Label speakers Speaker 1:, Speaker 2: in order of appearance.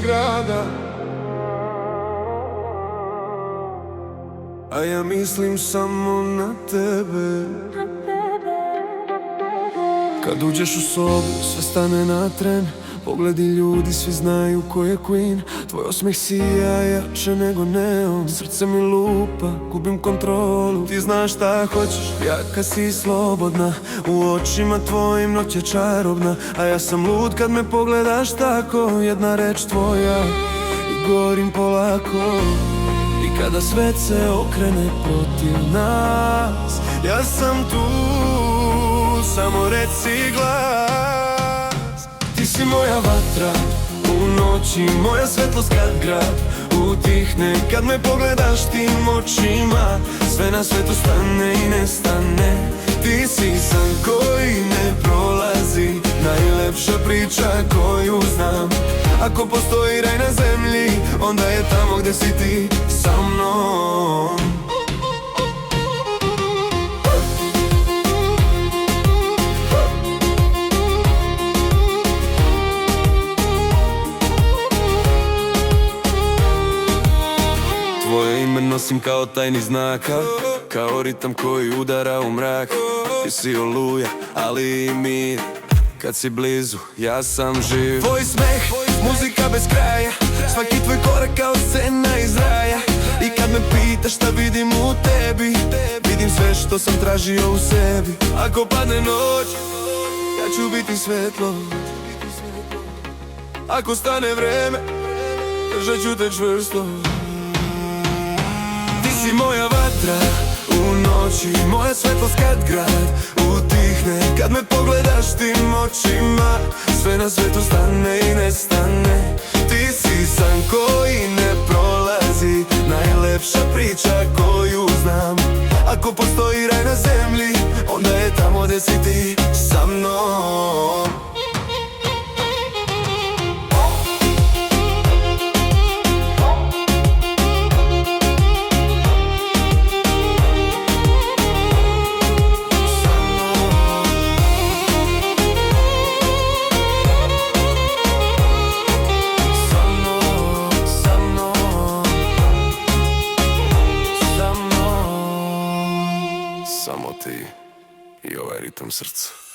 Speaker 1: grada, a ja mislim samo na tebe. Kad uđeš u sobu, sve stane na tren. Pogledi ljudi, svi znaju ko je Queen. Tvoj osmeh sija jače nego neon. Srce mi lupa, gubim kontrolu. Ti znaš šta hoćeš, jaka si slobodna. U očima tvojim noć je čarobna. A ja sam lud kad me pogledaš tako. Jedna reč tvoja i gorim polako. I kada svet se okrene protiv nas, ja sam tu, samo reci glas. Ti si moja vatra u noći, moja svetlost kad grad utihne. Kad me pogledaš tim očima, sve na svetu stane i nestane. Ti si san koji ne prolazi, najlepša priča koju znam. Ako postoji raj na zemlji, onda je tamo gde si ti sa mnom. Tvoje ime nosim kao tajni znak, kao ritam koji udara u mrak. Ti si oluja, ali i mir. Kad si blizu, ja sam živ. Tvoj smeh, muzika bez kraja. Svaki tvoj korak kao scena iz raja. I kad me pitaš šta vidim u tebi, vidim sve što sam tražio u sebi. Ako padne noć, ja ću biti svetlo. Ako stane vreme, držat ću te čvrsto. Ti si moja vatra u noći, moja svetlost kad grad utihne. Kad me pogledaš tim očima, sve na svetu stane i nestane. Ti si san koji ne prolazi, najlepša priča koju znam. Ako postoji raj na zemlji, onda je tamo gde si ti sa mnom. Samo ti i ovaj ritam srca.